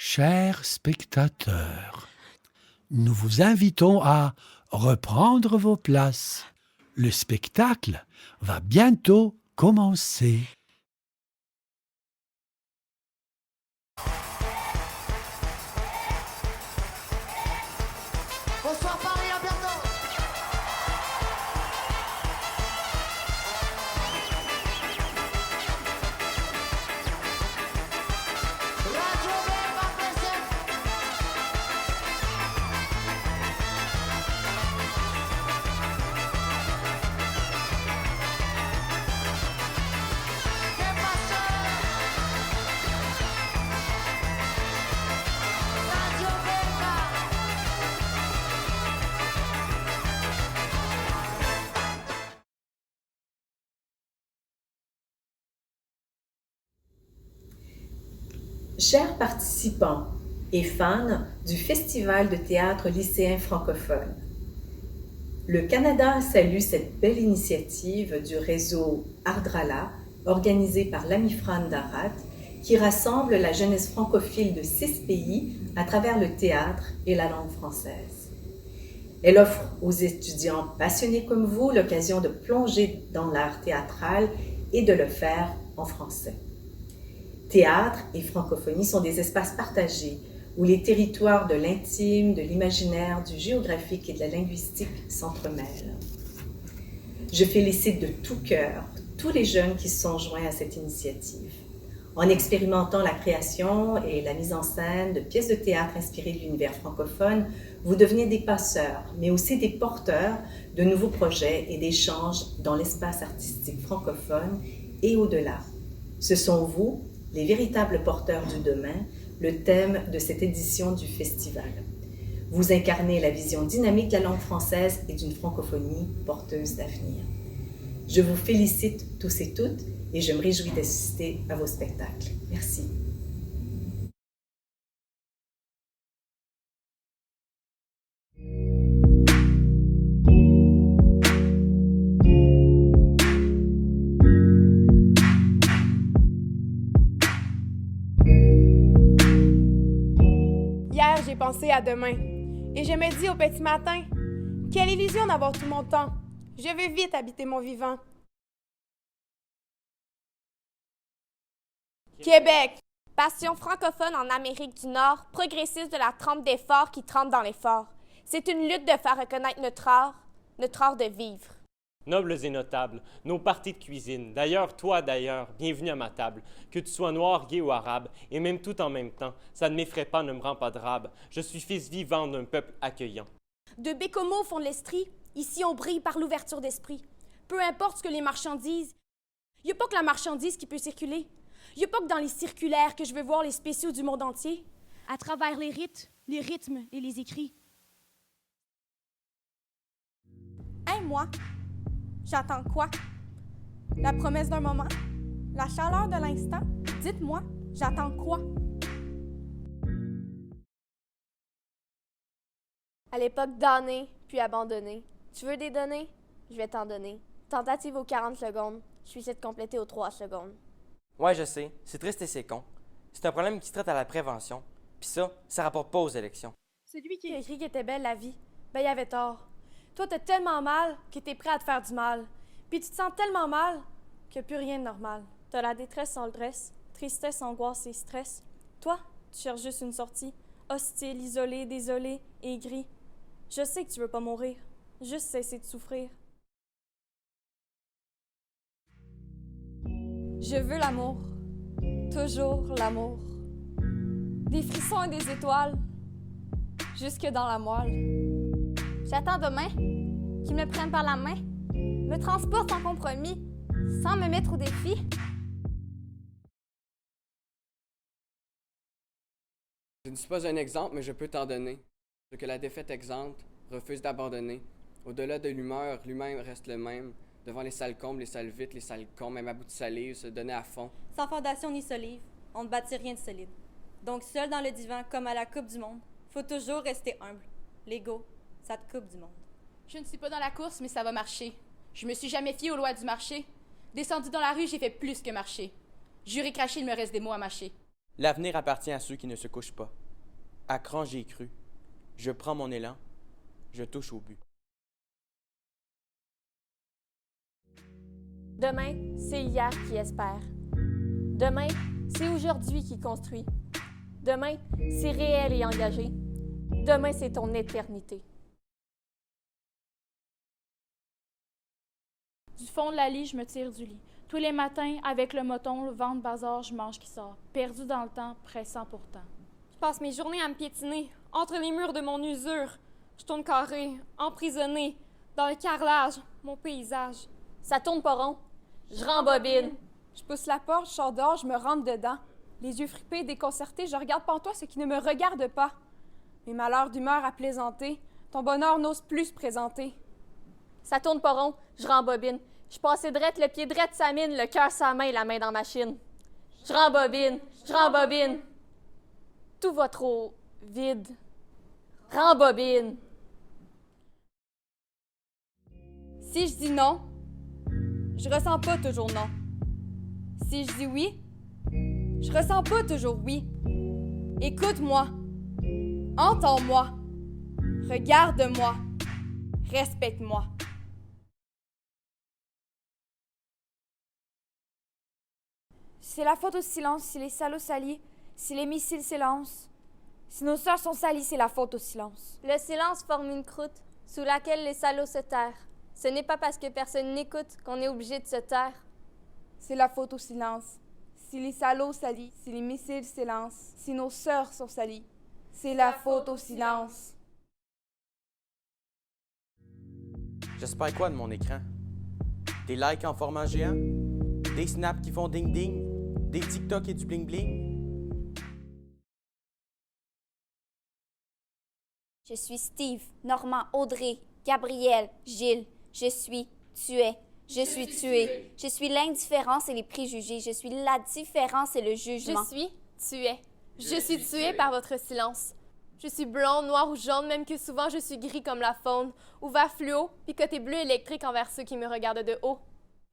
Chers spectateurs, nous vous invitons à reprendre vos places. Le spectacle va bientôt commencer. Bonsoir Paris, à bientôt. Radio Verba present. ¿Qué pasó? Radio Verba. Chers participants et fans du Festival de théâtre lycéen francophone, le Canada salue cette belle initiative du réseau Ardrala, organisé par l'Amifran d'Arad, qui rassemble la jeunesse francophile de 6 pays à travers le théâtre et la langue française. Elle offre aux étudiants passionnés comme vous l'occasion de plonger dans l'art théâtral et de le faire en français. Théâtre et francophonie sont des espaces partagés où les territoires de l'intime, de l'imaginaire, du géographique et de la linguistique s'entremêlent. Je félicite de tout cœur tous les jeunes qui se sont joints à cette initiative. En expérimentant la création et la mise en scène de pièces de théâtre inspirées de l'univers francophone, vous devenez des passeurs, mais aussi des porteurs de nouveaux projets et d'échanges dans l'espace artistique francophone et au-delà. Ce sont vous, les véritables porteurs du demain, le thème de cette édition du festival. Vous incarnez la vision dynamique de la langue française et d'une francophonie porteuse d'avenir. Je vous félicite tous et toutes et je me réjouis d'assister à vos spectacles. Merci. Hier, j'ai pensé à demain. Et je me dis au petit matin, quelle illusion d'avoir tout mon temps. Je veux vite habiter mon vivant. Québec. Passion francophone en Amérique du Nord, progressiste de la trempe d'efforts qui trempe dans l'effort. C'est une lutte de faire reconnaître notre art de vivre. Nobles et notables, nos parties de cuisine. D'ailleurs, bienvenue à ma table. Que tu sois noir, gay ou arabe, et même tout en même temps, ça ne m'effraie pas, ne me rend pas drabe. Je suis fils vivant d'un peuple accueillant. De Bécomo au fond de l'Estrie, ici on brille par l'ouverture d'esprit. Peu importe ce que les marchands disent, il n'y a pas que la marchandise qui peut circuler. Il n'y a pas que dans les circulaires que je veux voir les spéciaux du monde entier. À travers les rites, les rythmes et les écrits. Hein, moi? J'attends quoi? La promesse d'un moment? La chaleur de l'instant? Dites-moi, j'attends quoi? À l'époque donnée, puis abandonnée. Tu veux des données? Je vais t'en donner. Tentative aux 40 secondes. Je suis de compléter aux 3 secondes. Ouais, je sais. C'est triste et c'est con. C'est un problème qui se traite à la prévention. Puis ça rapporte pas aux élections. Celui qui a écrit qu'était belle la vie, ben il avait tort. Toi, t'as tellement mal que t'es prêt à te faire du mal. Puis tu te sens tellement mal qu'il n'y a plus rien de normal. T'as la détresse sans le dress, tristesse, angoisse et stress. Toi, tu cherches juste une sortie. Hostile, isolé, désolé, aigri. Je sais que tu veux pas mourir. Juste cesser de souffrir. Je veux l'amour. Toujours l'amour. Des frissons et des étoiles. Jusque dans la moelle. J'attends demain qu'ils me prennent par la main, me transportent sans compromis, sans me mettre au défi. Je ne suis pas un exemple, mais je peux t'en donner. Ce que la défaite exempte, refuse d'abandonner. Au-delà de l'humeur, l'humain reste le même. Devant les sales combes, les sales vitres, les sales cons, même à bout de salive, se donner à fond. Sans fondation ni solive, on ne bâtit rien de solide. Donc seul dans le divan, comme à la Coupe du Monde, faut toujours rester humble. L'ego, ça te coupe du monde. Je ne suis pas dans la course, mais ça va marcher. Je me suis jamais fiée aux lois du marché. Descendu dans la rue, j'ai fait plus que marcher. Juré craché, il me reste des mots à mâcher. L'avenir appartient à ceux qui ne se couchent pas. À cran, j'y ai cru. Je prends mon élan. Je touche au but. Demain, c'est hier qui espère. Demain, c'est aujourd'hui qui construit. Demain, c'est réel et engagé. Demain, c'est ton éternité. Du fond de la lit, je me tire du lit. Tous les matins, avec le moton, le ventre bazar, je mange qui sort. Perdu dans le temps, pressant pourtant. Je passe mes journées à me piétiner, entre les murs de mon usure. Je tourne carré, emprisonné, dans le carrelage, mon paysage. Ça tourne pas rond. Je rembobine. Je pousse la porte, je sors dehors, je me rentre dedans. Les yeux fripés, déconcertés, je regarde pantois ce qui ne me regarde pas. Mes malheurs d'humeur à plaisanter, ton bonheur n'ose plus se présenter. Ça tourne pas rond, je rembobine. Je passais drette, le pied drette sa mine, le cœur sa main, la main dans ma chine. Je rembobine, je rembobine. Tout va trop vide. Rembobine. Si je dis non, je ressens pas toujours non. Si je dis oui, je ressens pas toujours oui. Écoute-moi, entends-moi, regarde-moi, respecte-moi. C'est la faute au silence, si les salauds s'allient, si les missiles s'élancent. Si nos sœurs sont salies, c'est la faute au silence. Le silence forme une croûte sous laquelle les salauds se terrent. Ce n'est pas parce que personne n'écoute qu'on est obligé de se taire. C'est la faute au silence. Si les salauds s'allient, si les missiles s'élancent, si nos sœurs sont salies, c'est la faute au silence. J'espère quoi de mon écran? Des likes en format géant? Des snaps qui font ding-ding? Des TikTok et du bling-bling? Je suis Steve, Normand, Audrey, Gabriel, Gilles. Je suis, tu es. Je suis tué. Je suis l'indifférence et les préjugés. Je suis la différence et le jugement. Je suis, tu es. Je suis tué par votre silence. Je suis blond, noir ou jaune, même que souvent je suis gris comme la faune, ou vert fluo, puis côté bleu électrique envers ceux qui me regardent de haut.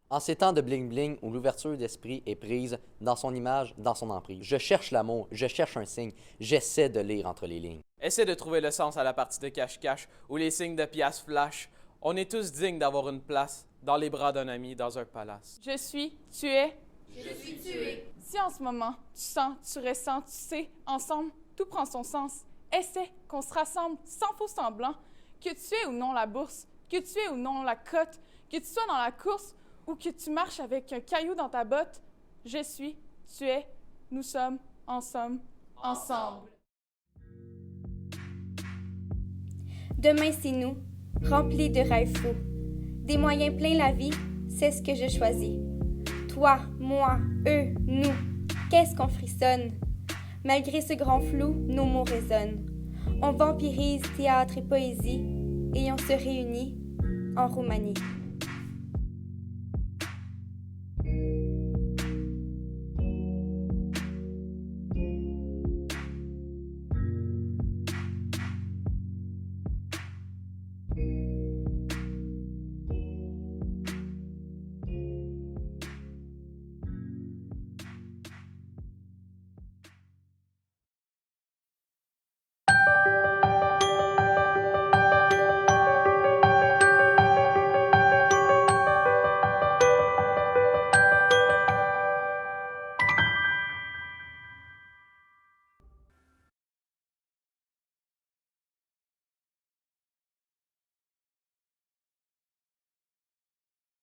En ces temps de bling-bling où l'ouverture d'esprit est prise dans son image, dans son emprise. Je cherche l'amour, je cherche un signe, j'essaie de lire entre les lignes. Essaie de trouver le sens à la partie de cache-cache où les signes de pièces flashent. On est tous dignes d'avoir une place dans les bras d'un ami dans un palace. Je suis, tu es. Je suis tué. Si en ce moment, tu sens, tu ressens, tu sais, ensemble, tout prend son sens. Essaie qu'on se rassemble sans faux semblant, que tu aies ou non la bourse, que tu aies ou non la cote, que tu sois dans la course ou que tu marches avec un caillou dans ta botte. Je suis, tu es, nous sommes, en somme, ensemble. Demain, c'est nous, remplis de rêves fous. Des moyens plein la vie, c'est ce que je choisis. Toi, moi, eux, nous, qu'est-ce qu'on frissonne? Malgré ce grand flou, nos mots résonnent. On vampirise théâtre et poésie, et on se réunit en Roumanie.